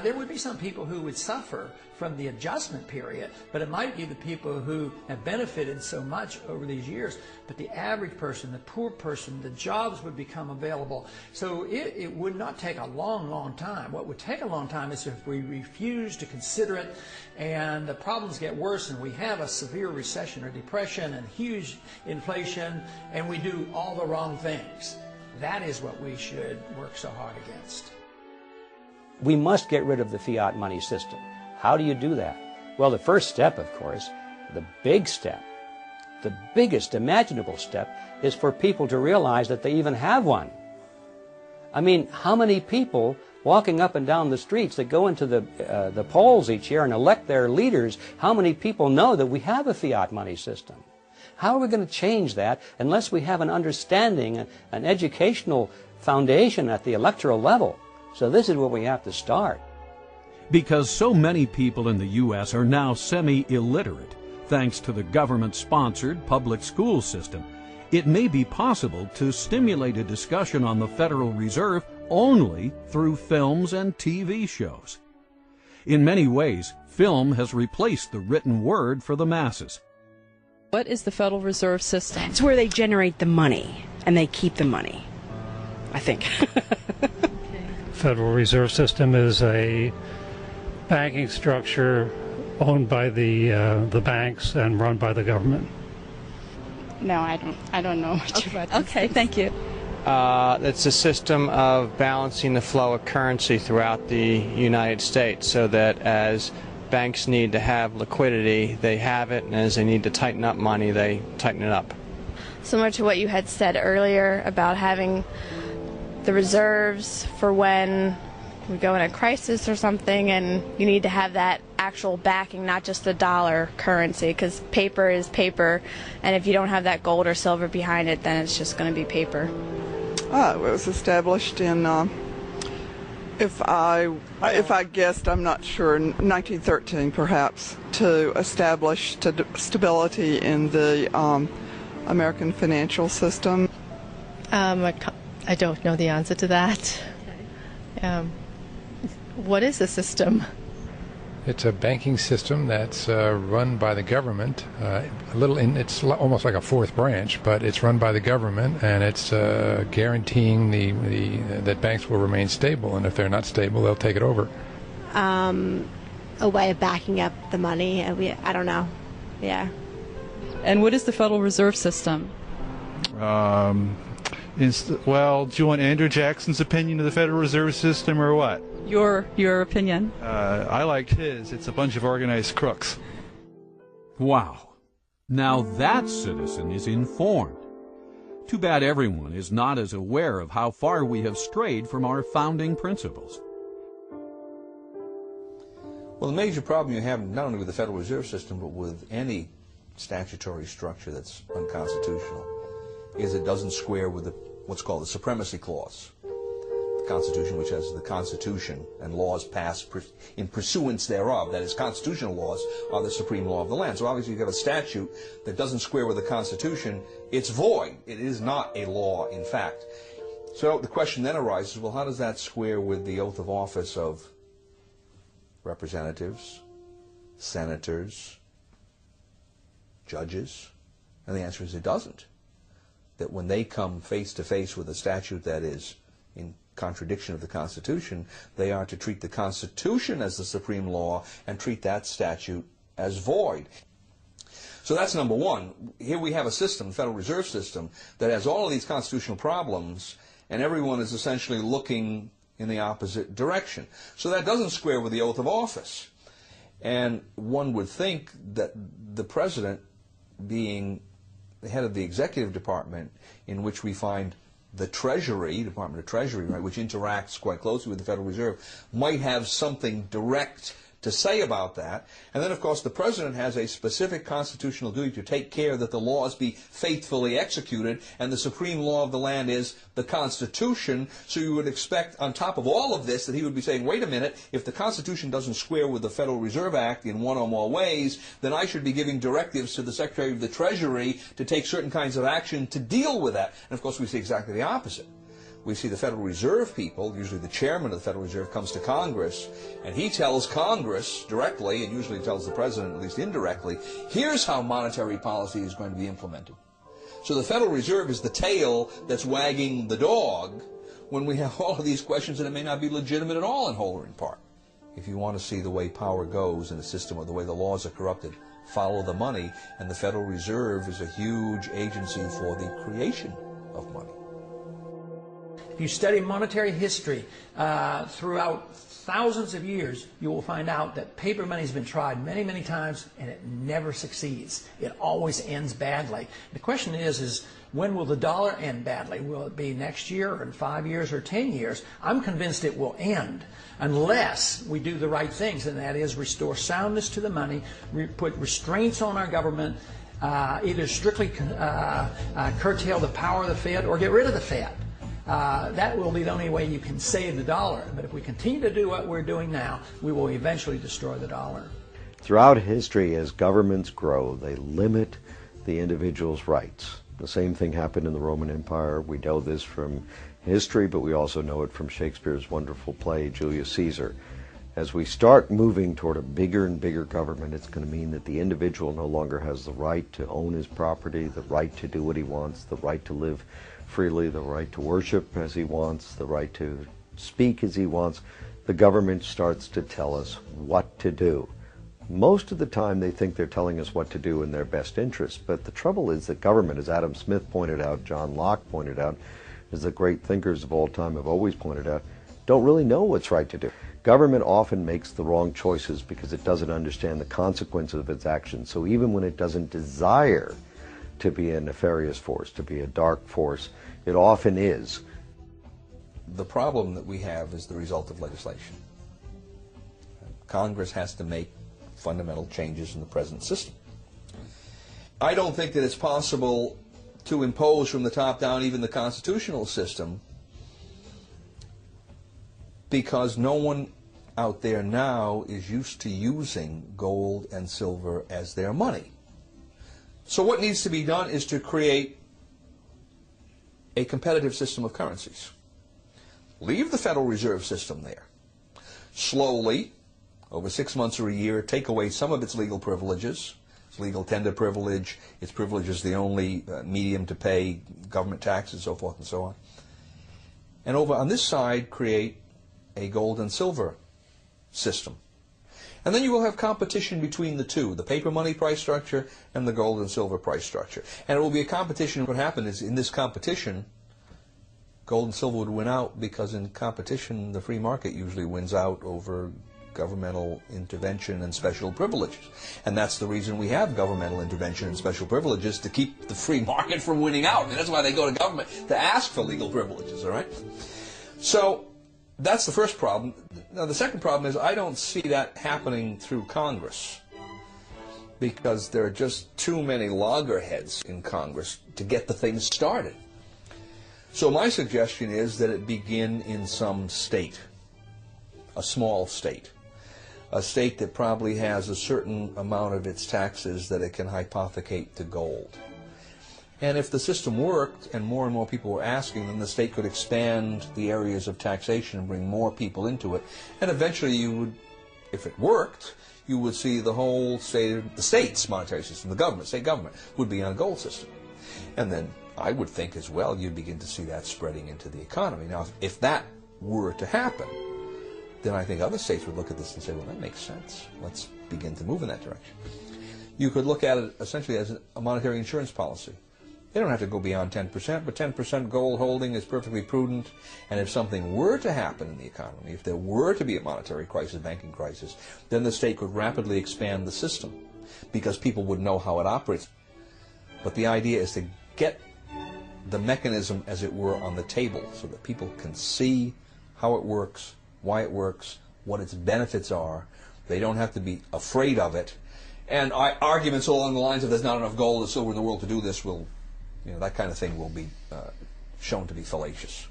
there would be some people who would suffer from the adjustment period, but it might be the people who have benefited so much over these years. But the average person, the poor person, the jobs would become available. So it would not take a long, long time. What would take a long time is if we refuse to consider it and the problems get worse and we have a severe recession or depression and huge inflation and we do all the wrong things. That is what we should work so hard against. We must get rid of the fiat money system. How do you do that? Well, the first step, of course, the big step, the biggest imaginable step, is for people to realize that they even have one. I mean, how many people walking up and down the streets that go into the polls each year and elect their leaders, how many people know that we have a fiat money system? How are we going to change that unless we have an understanding, an educational foundation at the electoral level? So this is where we have to start. Because so many people in the U.S. are now semi-illiterate, thanks to the government-sponsored public school system, it may be possible to stimulate a discussion on the Federal Reserve only through films and TV shows. In many ways, film has replaced the written word for the masses. What is the Federal Reserve System? It's where they generate the money, and they keep the money, I think. Federal Reserve System is a banking structure owned by the banks and run by the government. No, I don't know much about this. Okay, thank you. It's a system of balancing the flow of currency throughout the United States so that as banks need to have liquidity, they have it, and as they need to tighten up money, they tighten it up. Similar to what you had said earlier about having the reserves for when we go in a crisis or something, and you need to have that actual backing, not just the dollar currency, because paper is paper, and if you don't have that gold or silver behind it, then it's just going to be paper. It was established in if I guessed, I'm not sure, 1913 perhaps, to establish stability in the American financial system. I don't know the answer to that. What is the system? It's a banking system that's run by the government. It's almost like a fourth branch, but it's run by the government, and it's guaranteeing that banks will remain stable. And if they're not stable, they'll take it over. A way of backing up the money. I don't know. Yeah. And what is the Federal Reserve System? Well, do you want Andrew Jackson's opinion of the Federal Reserve System or what? Your opinion. I liked his. It's a bunch of organized crooks. Wow. Now that citizen is informed. Too bad everyone is not as aware of how far we have strayed from our founding principles. Well, the major problem you have not only with the Federal Reserve System, but with any statutory structure that's unconstitutional, is it doesn't square with what's called the Supremacy Clause. The Constitution, which has the Constitution and laws passed in pursuance thereof, that is, constitutional laws are the supreme law of the land. So obviously you have a statute that doesn't square with the Constitution, it's void. It is not a law, in fact. So the question then arises, well, how does that square with the oath of office of representatives, senators, judges? And the answer is it doesn't. That when they come face to face with a statute that is in contradiction of the Constitution, they are to treat the Constitution as the supreme law and treat that statute as void. So that's number one. Here we have a system, the Federal Reserve System, that has all of these constitutional problems, and everyone is essentially looking in the opposite direction. So that doesn't square with the oath of office. And one would think that the president, being the head of the executive department, in which we find the Treasury, Department of Treasury, right, which interacts quite closely with the Federal Reserve, might have something direct to say about that. And then, of course, the president has a specific constitutional duty to take care that the laws be faithfully executed, and the supreme law of the land is the Constitution. So you would expect, on top of all of this, that he would be saying, wait a minute, if the Constitution doesn't square with the Federal Reserve Act in one or more ways, then I should be giving directives to the Secretary of the Treasury to take certain kinds of action to deal with that. And, of course, we see exactly the opposite. We see the Federal Reserve people, usually the chairman of the Federal Reserve, comes to Congress, and he tells Congress directly, and usually tells the president, at least indirectly, here's how monetary policy is going to be implemented. So the Federal Reserve is the tail that's wagging the dog when we have all of these questions that it may not be legitimate at all in whole or in part. If you want to see the way power goes in a system or the way the laws are corrupted, follow the money, and the Federal Reserve is a huge agency for the creation of money. If you study monetary history throughout thousands of years, you will find out that paper money has been tried many, many times, and it never succeeds. It always ends badly. The question is when will the dollar end badly? Will it be next year, or in 5 years, or 10 years? I'm convinced it will end unless we do the right things, and that is restore soundness to the money, put restraints on our government, either strictly curtail the power of the Fed or get rid of the Fed. That will be the only way you can save the dollar. But if we continue to do what we're doing now, we will eventually destroy the dollar. Throughout history, as governments grow, they limit the individual's rights. The same thing happened in the Roman Empire. We know this from history, but we also know it from Shakespeare's wonderful play, Julius Caesar. As we start moving toward a bigger and bigger government, it's going to mean that the individual no longer has the right to own his property, the right to do what he wants, the right to live freely, the right to worship as he wants, the right to speak as he wants. The government starts to tell us what to do. Most of the time they think they're telling us what to do in their best interest, but the trouble is that government, as Adam Smith pointed out, John Locke pointed out, as the great thinkers of all time have always pointed out, don't really know what's right to do. Government often makes the wrong choices because it doesn't understand the consequences of its actions. So even when it doesn't desire to be a nefarious force, to be a dark force, it often is. The problem that we have is the result of legislation. Congress has to make fundamental changes in the present system. I don't think that it's possible to impose from the top down even the constitutional system, because no one out there now is used to using gold and silver as their money. So what needs to be done is to create a competitive system of currencies. Leave the Federal Reserve System there. Slowly, over 6 months or a year, take away some of its legal privileges, its legal tender privilege, its privilege as the only medium to pay government taxes, so forth and so on. And over on this side, create a gold and silver system. And then you will have competition between the two, the paper money price structure and the gold and silver price structure. And it will be a competition. What happened is, in this competition, gold and silver would win out, because in competition, the free market usually wins out over governmental intervention and special privileges. And that's the reason we have governmental intervention and special privileges, to keep the free market from winning out. And that's why they go to government, to ask for legal privileges, all right? So that's the first problem. Now, the second problem is I don't see that happening through Congress, because there are just too many loggerheads in Congress to get the thing started. So my suggestion is that it begin in some state, a small state, a state that probably has a certain amount of its taxes that it can hypothecate to gold. And if the system worked and more people were asking, then the state could expand the areas of taxation and bring more people into it. And eventually you would, if it worked, you would see the whole the state's monetary system, the government, state government, would be on a gold system. And then I would think as well you'd begin to see that spreading into the economy. Now, if that were to happen, then I think other states would look at this and say, well, that makes sense. Let's begin to move in that direction. You could look at it essentially as a monetary insurance policy. They don't have to go beyond 10%, but 10% gold holding is perfectly prudent. And if something were to happen in the economy, if there were to be a monetary crisis, banking crisis, then the state could rapidly expand the system because people would know how it operates. But the idea is to get the mechanism, as it were, on the table so that people can see how it works, why it works, what its benefits are. They don't have to be afraid of it. And arguments along the lines of there's not enough gold or silver in the world to do this will, that kind of thing will be shown to be fallacious.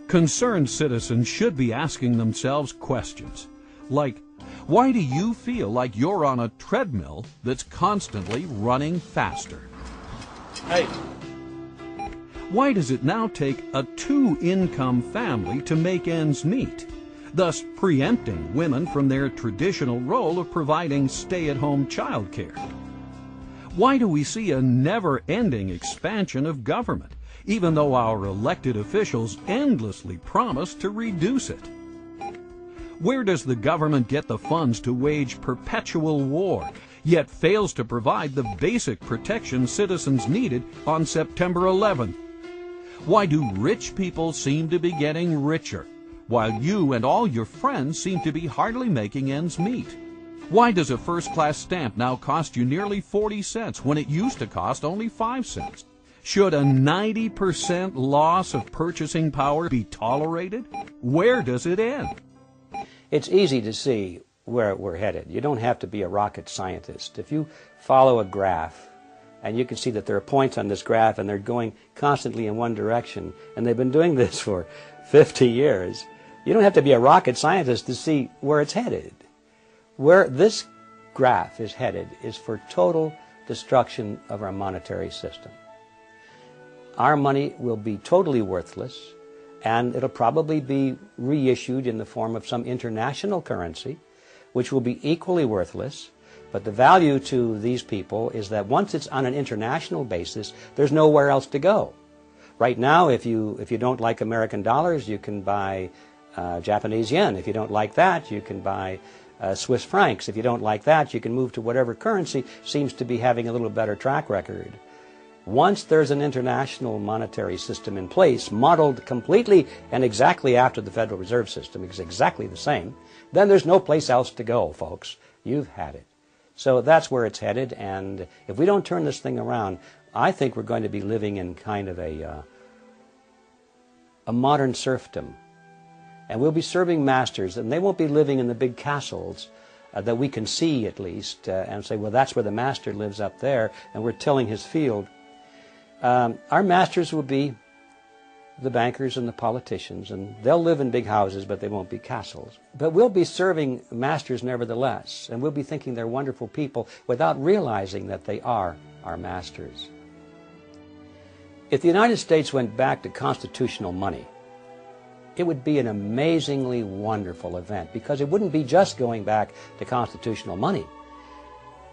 Concerned citizens should be asking themselves questions like, why do you feel like you're on a treadmill that's constantly running faster? Hey. Why does it now take a 2-income family to make ends meet, thus preempting women from their traditional role of providing stay-at-home childcare? Why do we see a never-ending expansion of government, even though our elected officials endlessly promise to reduce it? Where does the government get the funds to wage perpetual war, yet fails to provide the basic protection citizens needed on September 11th? Why do rich people seem to be getting richer, while you and all your friends seem to be hardly making ends meet? Why does a first-class stamp now cost you nearly 40 cents when it used to cost only 5 cents? Should a 90% loss of purchasing power be tolerated? Where does it end? It's easy to see where we're headed. You don't have to be a rocket scientist. If you follow a graph, and you can see that there are points on this graph and they're going constantly in one direction, and they've been doing this for 50 years, you don't have to be a rocket scientist to see where it's headed. Where this graph is headed is for total destruction of our monetary system. Our money will be totally worthless, and it'll probably be reissued in the form of some international currency, which will be equally worthless. But the value to these people is that once it's on an international basis, there's nowhere else to go. Right now, if you don't like American dollars, you can buy Japanese yen. If you don't like that, you can buy Swiss francs. If you don't like that, you can move to whatever currency seems to be having a little better track record. Once there's an international monetary system in place, modeled completely and exactly after the Federal Reserve System, it's exactly the same, then there's no place else to go, folks. You've had it. So that's where it's headed, and if we don't turn this thing around, I think we're going to be living in kind of a modern serfdom. And we'll be serving masters, and they won't be living in the big castles that we can see, at least, and say, well, that's where the master lives up there, and we're tilling his field. Our masters will be the bankers and the politicians, and they'll live in big houses, but they won't be castles. But we'll be serving masters nevertheless, and we'll be thinking they're wonderful people without realizing that they are our masters. If the United States went back to constitutional money, it would be an amazingly wonderful event, because it wouldn't be just going back to constitutional money.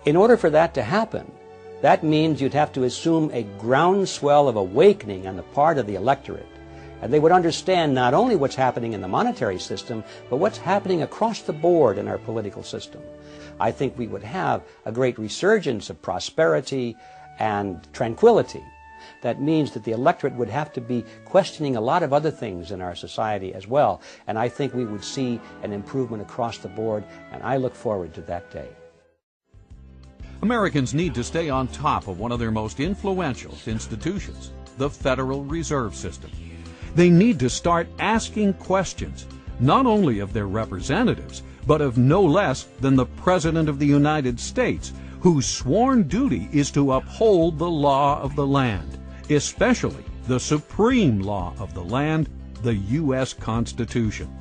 In order for that to happen, that means you'd have to assume a groundswell of awakening on the part of the electorate. And they would understand not only what's happening in the monetary system, but what's happening across the board in our political system. I think we would have a great resurgence of prosperity and tranquility. That means that the electorate would have to be questioning a lot of other things in our society as well. And I think we would see an improvement across the board, and I look forward to that day. Americans need to stay on top of one of their most influential institutions, the Federal Reserve System. They need to start asking questions, not only of their representatives, but of no less than the President of the United States, whose sworn duty is to uphold the law of the land, especially the supreme law of the land, the U.S. Constitution.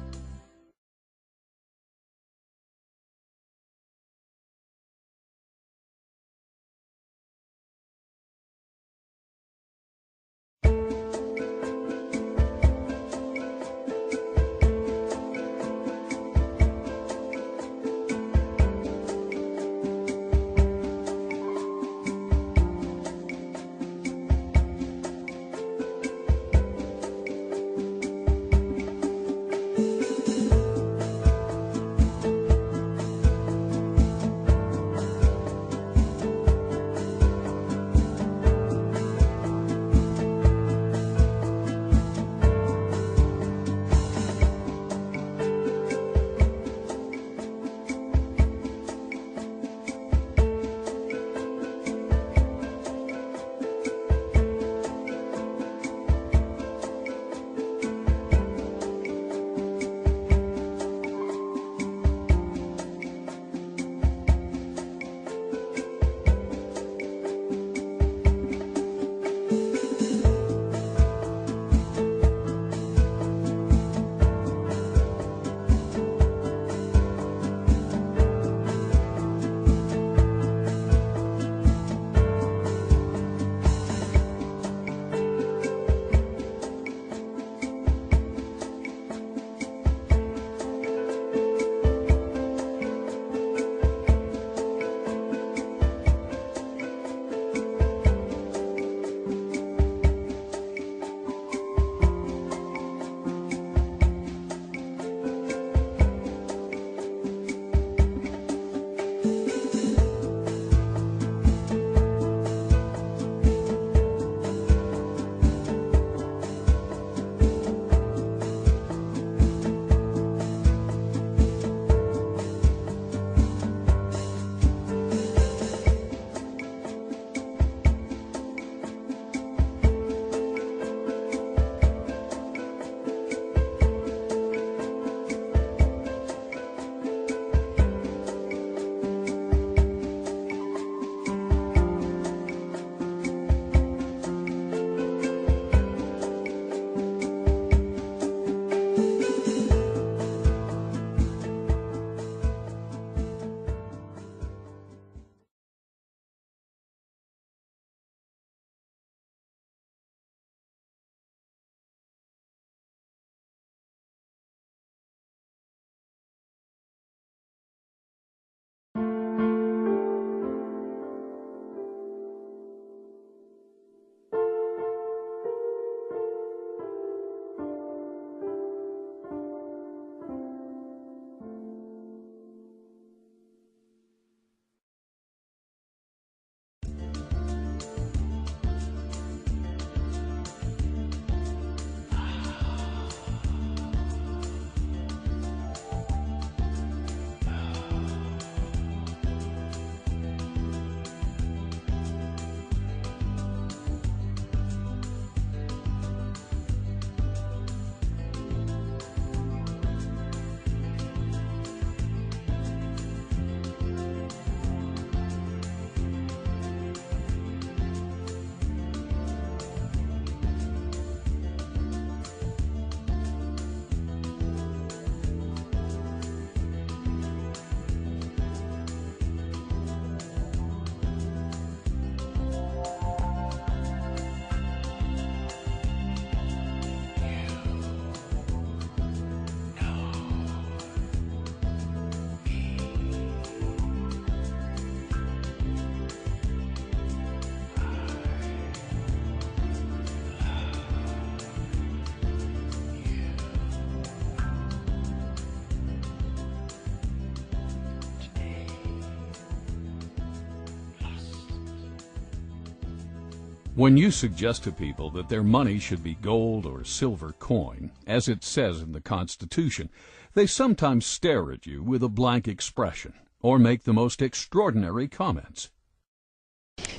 When you suggest to people that their money should be gold or silver coin, as it says in the Constitution, they sometimes stare at you with a blank expression or make the most extraordinary comments.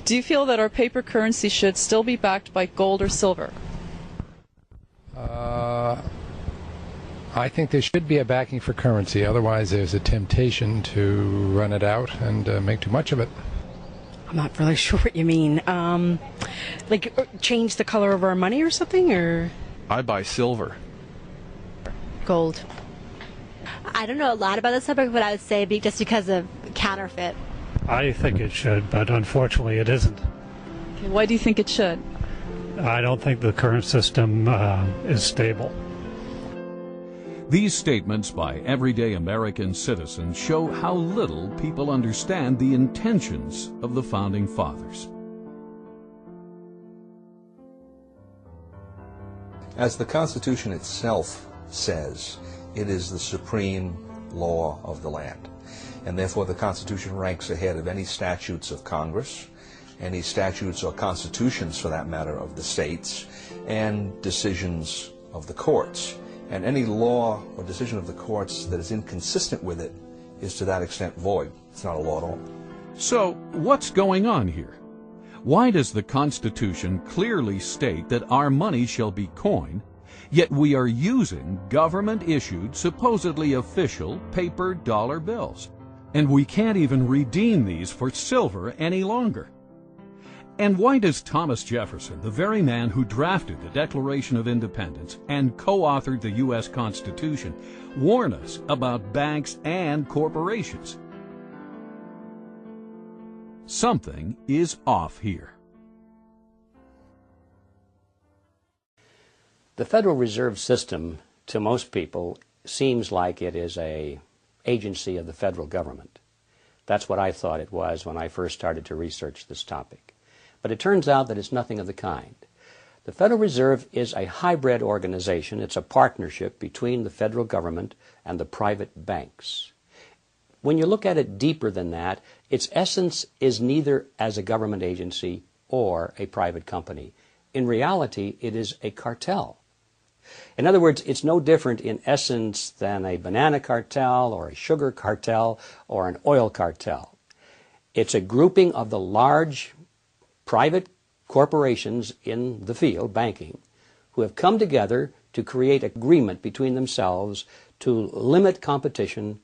Do you feel that our paper currency should still be backed by gold or silver? I think there should be a backing for currency. Otherwise, there's a temptation to run it out and make too much of it. I'm not really sure what you mean. Like change the color of our money or something, or? I buy silver. Gold. I don't know a lot about this subject, but I would say just because of counterfeit. I think it should, but unfortunately it isn't. Okay, why do you think it should? I don't think the current system is stable. These statements by everyday American citizens show how little people understand the intentions of the Founding Fathers. As the Constitution itself says, it is the supreme law of the land. And therefore the Constitution ranks ahead of any statutes of Congress, any statutes or constitutions, for that matter, of the states, and decisions of the courts. And any law or decision of the courts that is inconsistent with it is to that extent void. It's not a law at all. So, what's going on here? Why does the Constitution clearly state that our money shall be coin, yet we are using government-issued, supposedly official, paper dollar bills? And we can't even redeem these for silver any longer. And why does Thomas Jefferson, the very man who drafted the Declaration of Independence and co-authored the U.S. Constitution, warn us about banks and corporations? Something is off here. The Federal Reserve System, to most people, seems like it is an agency of the federal government. That's what I thought it was when I first started to research this topic. But it turns out that it's nothing of the kind. The Federal Reserve is a hybrid organization. It's a partnership between the federal government and the private banks. When you look at it deeper than that, its essence is neither as a government agency or a private company. In reality, it is a cartel. In other words, it's no different in essence than a banana cartel or a sugar cartel or an oil cartel. It's a grouping of the large private corporations in the field, banking, who have come together to create agreement between themselves to limit competition,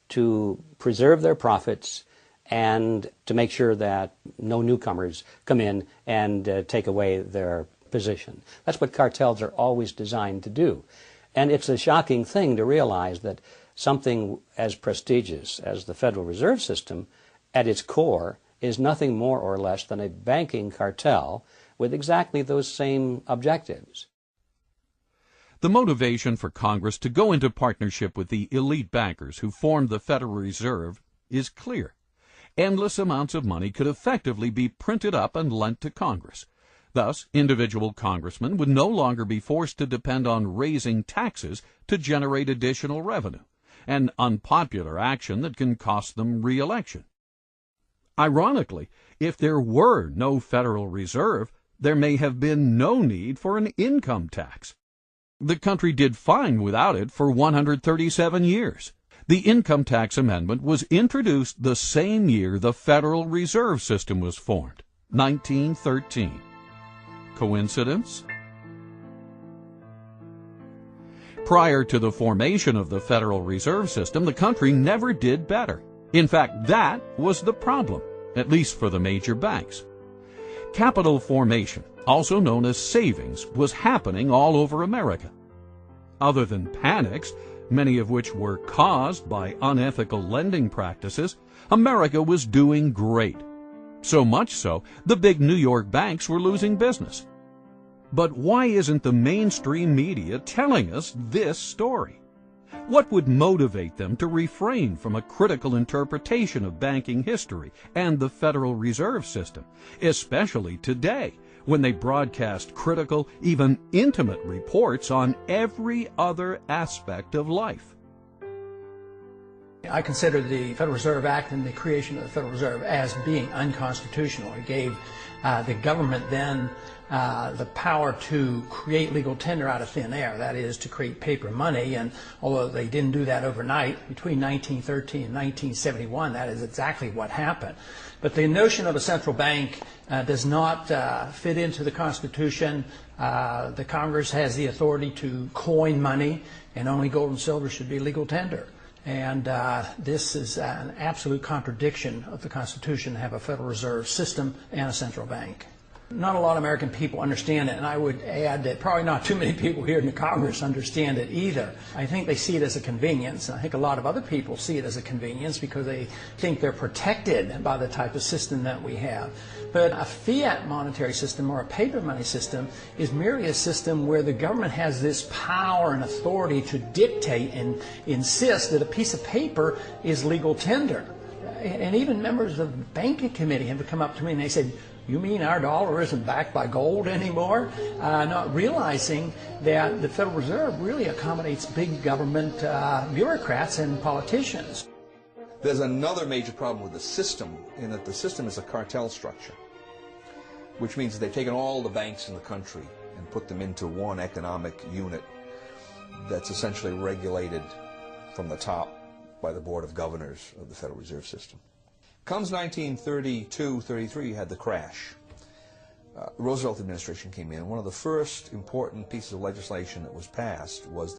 to preserve their profits, and to make sure that no newcomers come in and take away their position. That's what cartels are always designed to do. And it's a shocking thing to realize that something as prestigious as the Federal Reserve System, at its core, is nothing more or less than a banking cartel with exactly those same objectives. The motivation for Congress to go into partnership with the elite bankers who formed the Federal Reserve is clear. Endless amounts of money could effectively be printed up and lent to Congress. Thus, individual congressmen would no longer be forced to depend on raising taxes to generate additional revenue, an unpopular action that can cost them re-election. Ironically, if there were no Federal Reserve, there may have been no need for an income tax. The country did fine without it for 137 years. The income tax amendment was introduced the same year the Federal Reserve System was formed, 1913. Coincidence? Prior to the formation of the Federal Reserve System, the country never did better. In fact, that was the problem, at least for the major banks. Capital formation, also known as savings, was happening all over America. Other than panics, many of which were caused by unethical lending practices, America was doing great. So much so, the big New York banks were losing business. But why isn't the mainstream media telling us this story? What would motivate them to refrain from a critical interpretation of banking history and the Federal Reserve System, especially today, when they broadcast critical, even intimate reports on every other aspect of life? I consider the Federal Reserve Act and the creation of the Federal Reserve as being unconstitutional. It gave the government then the power to create legal tender out of thin air, that is, to create paper money. And although they didn't do that overnight, between 1913 and 1971, that is exactly what happened. But the notion of a central bank does not fit into the Constitution. The Congress has the authority to coin money, and only gold and silver should be legal tender. And this is an absolute contradiction of the Constitution to have a Federal Reserve System and a central bank. Not a lot of American people understand it, and I would add that probably not too many people here in the Congress understand it either. I think they see it as a convenience, and I think a lot of other people see it as a convenience because they think they're protected by the type of system that we have. But a fiat monetary system or a paper money system is merely a system where the government has this power and authority to dictate and insist that a piece of paper is legal tender. And even members of the banking committee have come up to me and they said, "You mean our dollar isn't backed by gold anymore?" Not realizing that the Federal Reserve really accommodates big government bureaucrats and politicians. There's another major problem with the system, in that the system is a cartel structure, which means that they've taken all the banks in the country and put them into one economic unit that's essentially regulated from the top by the Board of Governors of the Federal Reserve System. Comes 1932-33, you had the crash. Roosevelt administration came in, and one of the first important pieces of legislation that was passed was